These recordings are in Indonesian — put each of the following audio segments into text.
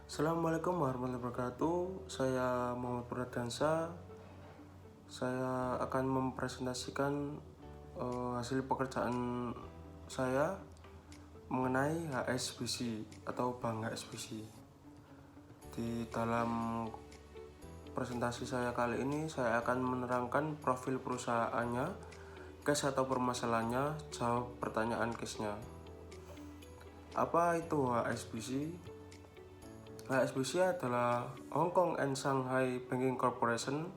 Assalamualaikum warahmatullahi wabarakatuh. Saya Muhammad Purnadansa. Saya akan mempresentasikan hasil pekerjaan saya mengenai HSBC atau Bank HSBC. Di dalam presentasi saya kali ini, saya akan menerangkan profil perusahaannya, case atau permasalahannya, jawab pertanyaan case-nya. Apa itu HSBC? HSBC adalah Hong Kong and Shanghai Banking Corporation,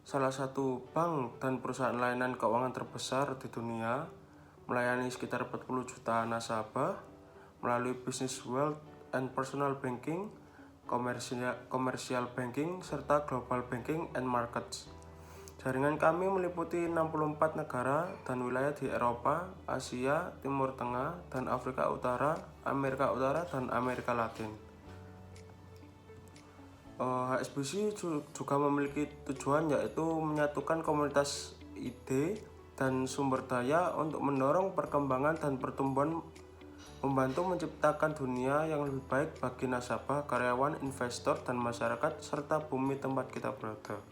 salah satu bank dan perusahaan layanan keuangan terbesar di dunia, melayani sekitar 40 juta nasabah melalui bisnis wealth and personal banking, commercial banking, serta global banking and markets. Jaringan kami meliputi 64 negara dan wilayah di Eropa, Asia, Timur Tengah, dan Afrika Utara, Amerika Utara, dan Amerika Latin. HSBC juga memiliki tujuan yaitu menyatukan komunitas ide dan sumber daya untuk mendorong perkembangan dan pertumbuhan, membantu menciptakan dunia yang lebih baik bagi nasabah, karyawan, investor, dan masyarakat, serta bumi tempat kita berada.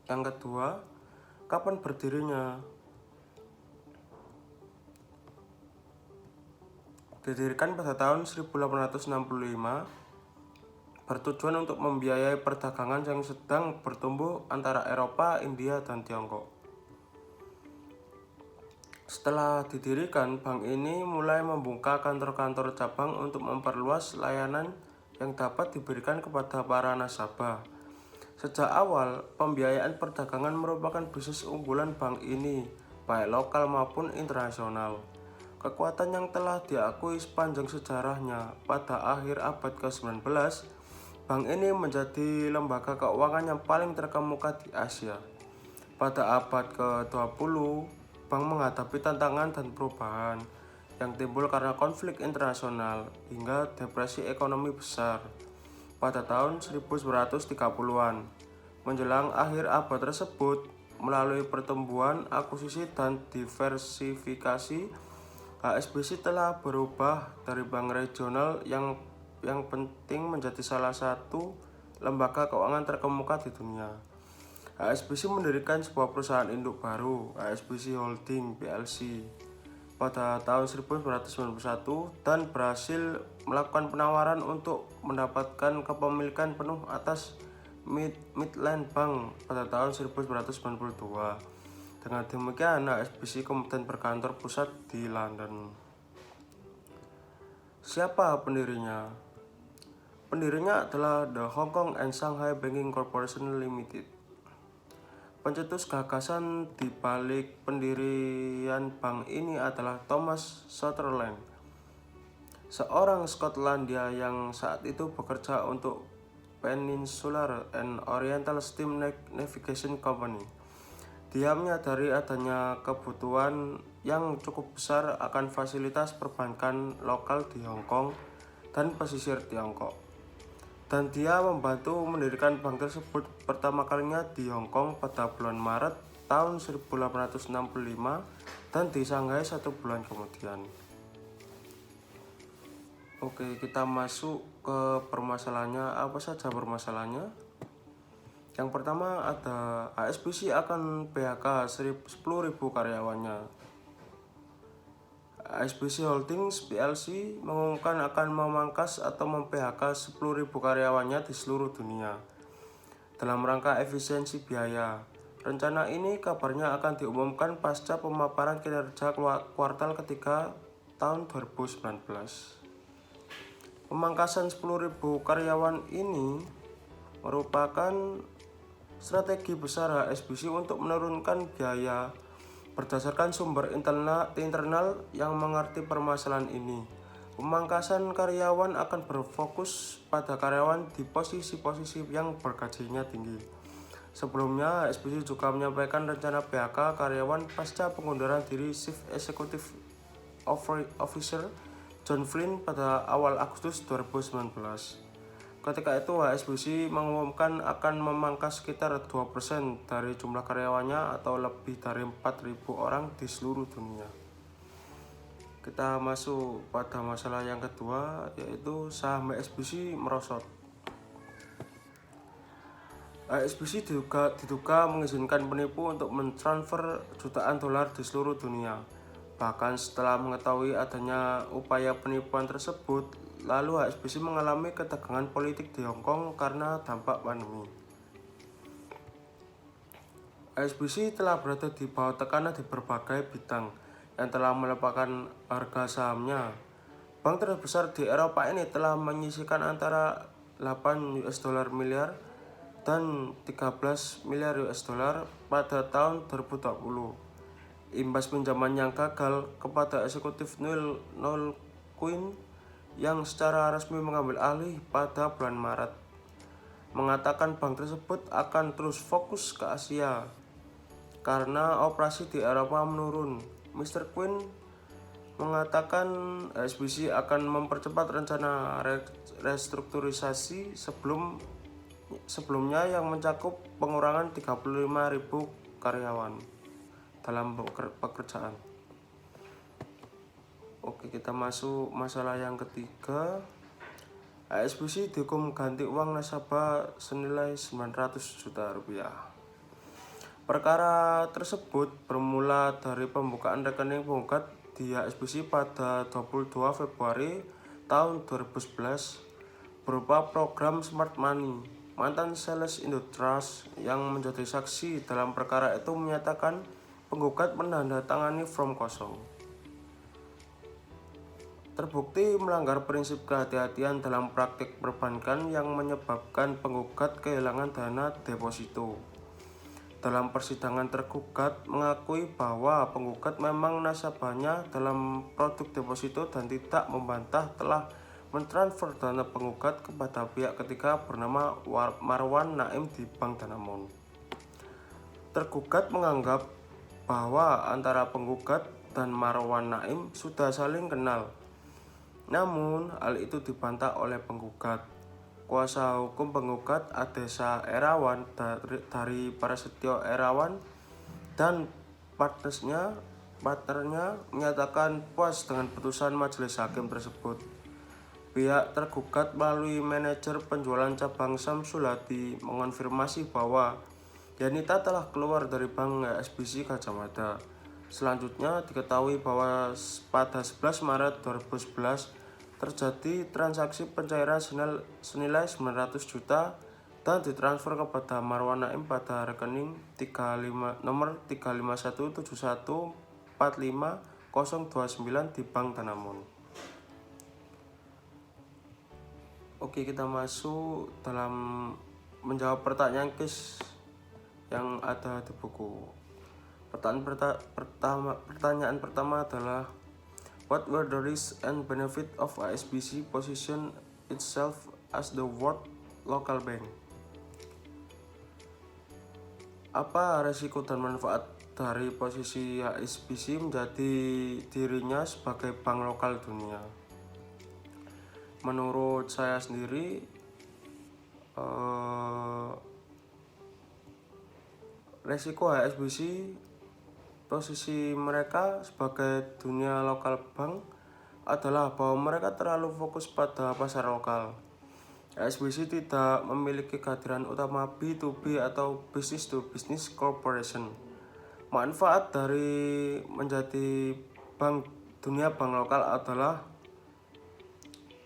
Yang kedua, kapan berdirinya? Didirikan pada tahun 1865, bertujuan untuk membiayai perdagangan yang sedang bertumbuh antara Eropa, India, dan Tiongkok. Setelah didirikan, bank ini mulai membuka kantor-kantor cabang untuk memperluas layanan yang dapat diberikan kepada para nasabah. Sejak awal, pembiayaan perdagangan merupakan bisnis unggulan bank ini, baik lokal maupun internasional. Kekuatan yang telah diakui sepanjang sejarahnya, pada akhir abad ke-19, bank ini menjadi lembaga keuangan yang paling terkemuka di Asia. Pada abad ke-20, bank menghadapi tantangan dan perubahan yang timbul karena konflik internasional hingga depresi ekonomi besar pada tahun 1930-an. Menjelang akhir abad tersebut, melalui pertumbuhan, akuisisi, dan diversifikasi, HSBC telah berubah dari bank regional yang penting menjadi salah satu lembaga keuangan terkemuka di dunia. HSBC mendirikan sebuah perusahaan induk baru, HSBC Holding plc, pada tahun 1991 dan berhasil melakukan penawaran untuk mendapatkan kepemilikan penuh atas Midland Bank pada tahun 1992. Dengan demikian, HSBC kemudian berkantor pusat di London. Siapa pendirinya? Pendirinya adalah The Hong Kong and Shanghai Banking Corporation Limited. Pencetus gagasan di balik pendirian bank ini adalah Thomas Sutherland, seorang Skotlandia yang saat itu bekerja untuk Peninsular and Oriental Steam Navigation Company. Dia menyadari adanya kebutuhan yang cukup besar akan fasilitas perbankan lokal di Hong Kong dan pesisir Tiongkok. Dan dia membantu mendirikan bank tersebut pertama kalinya di Hong Kong pada bulan Maret tahun 1865 dan di Shanghai 1 bulan kemudian. Oke, kita masuk ke permasalahannya. Apa saja permasalahannya? Yang pertama ada HSBC akan PHK 10.000 karyawannya. HSBC Holdings plc mengumumkan akan memangkas atau mem-PHK 10.000 karyawannya di seluruh dunia dalam rangka efisiensi biaya. Rencana ini kabarnya akan diumumkan pasca pemaparan kinerja kuartal ketiga tahun 2019. Pemangkasan 10.000 karyawan ini merupakan strategi besar HSBC untuk menurunkan biaya berdasarkan sumber internal yang mengerti permasalahan ini. Pemangkasan karyawan akan berfokus pada karyawan di posisi-posisi yang bergajinya tinggi. Sebelumnya, HSBC juga menyampaikan rencana PHK karyawan pasca pengunduran diri Chief Executive Officer John Flynn pada awal Agustus 2019. Ketika itu, HSBC mengumumkan akan memangkas sekitar 2% dari jumlah karyawannya atau lebih dari 4.000 orang di seluruh dunia. Kita masuk pada masalah yang kedua, yaitu saham HSBC merosot. HSBC diduga mengizinkan penipu untuk mentransfer jutaan dolar di seluruh dunia. Bahkan setelah mengetahui adanya upaya penipuan tersebut, lalu HSBC mengalami ketegangan politik di Hong Kong karena dampak pandemi. HSBC telah berada di bawah tekanan di berbagai bidang yang telah melemparkan harga sahamnya. Bank terbesar di Eropa ini telah menyisihkan antara 8 US dollar miliar dan 13 miliar US dollar pada tahun 2020. Imbas pinjaman yang gagal kepada eksekutif Noel Quinn yang secara resmi mengambil alih pada bulan Maret, mengatakan bank tersebut akan terus fokus ke Asia karena operasi di Eropa menurun. Mr. Quinn mengatakan HSBC akan mempercepat rencana restrukturisasi sebelumnya yang mencakup pengurangan 35.000 karyawan dalam pekerjaan. Oke, kita masuk masalah yang ketiga. HSBC dihukum ganti uang nasabah senilai 900 juta rupiah. Perkara tersebut bermula dari pembukaan rekening penggugat di HSBC pada 22 Februari tahun 2011 berupa program Smart Money. Mantan sales Indo Trust yang menjadi saksi dalam perkara itu menyatakan penggugat menandatangani form kosong. Terbukti melanggar prinsip kehati-hatian dalam praktik perbankan yang menyebabkan penggugat kehilangan dana deposito. Dalam persidangan, tergugat mengakui bahwa penggugat memang nasabahnya dalam produk deposito dan tidak membantah telah mentransfer dana penggugat kepada pihak ketiga bernama Marwan Naim di Bank Danamon. Tergugat menganggap bahwa antara penggugat dan Marwan Naim sudah saling kenal. Namun, hal itu dibantah oleh penggugat. Kuasa hukum penggugat Adesa Erawan dari Prasetyo Erawan dan partnernya menyatakan puas dengan putusan majelis hakim tersebut. Pihak tergugat melalui manajer penjualan cabang Samsul Hadi mengonfirmasi bahwa Yanita telah keluar dari bank HSBC Gajah Mada. Selanjutnya diketahui bahwa pada 11 Maret 2011 terjadi transaksi pencairan senilai 900 juta dan ditransfer kepada Marwan Naim pada rekening nomor 35171450029 di Bank Danamon. Oke, kita masuk dalam menjawab pertanyaan quiz yang ada di buku. Pertanyaan pertama adalah what were the risks and benefit of HSBC position itself as the world local bank? Apa resiko dan manfaat dari posisi HSBC menjadi dirinya sebagai bank lokal dunia? Menurut saya sendiri, resiko HSBC posisi mereka sebagai dunia lokal bank adalah bahwa mereka terlalu fokus pada pasar lokal. HSBC tidak memiliki kehadiran utama B2B atau business to business corporation. Manfaat dari menjadi dunia bank lokal adalah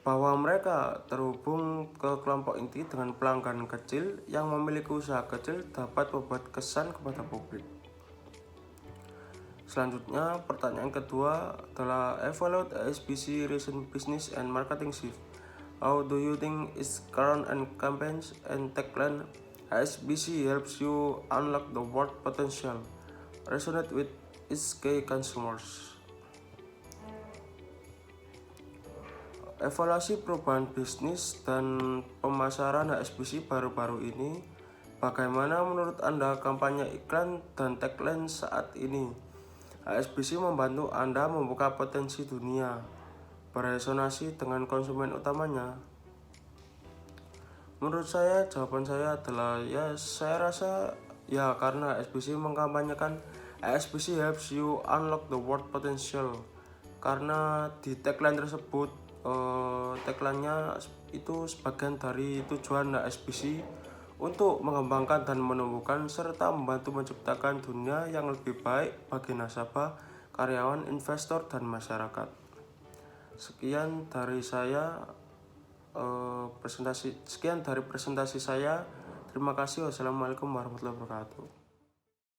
bahwa mereka terhubung ke kelompok inti dengan pelanggan kecil yang memiliki usaha kecil dapat membuat kesan kepada publik. Selanjutnya, pertanyaan kedua adalah evaluate HSBC recent business and marketing shift. How do you think its current and campaigns and tagline HSBC helps you unlock the world potential resonate with its key consumers? Evaluasi perubahan bisnis dan pemasaran HSBC baru-baru ini. Bagaimana menurut Anda kampanye iklan dan tagline saat ini? HSBC membantu Anda membuka potensi dunia, beresonasi dengan konsumen utamanya. Menurut saya, jawaban saya adalah saya rasa karena HSBC mengkampanyekan HSBC helps you unlock the world potential. karena di tagline tersebut tagline-nya itu sebagian dari tujuan HSBC untuk mengembangkan dan menumbuhkan serta membantu menciptakan dunia yang lebih baik bagi nasabah, karyawan, investor, dan masyarakat. Sekian dari saya presentasi saya. Terima kasih. Wassalamualaikum warahmatullahi wabarakatuh.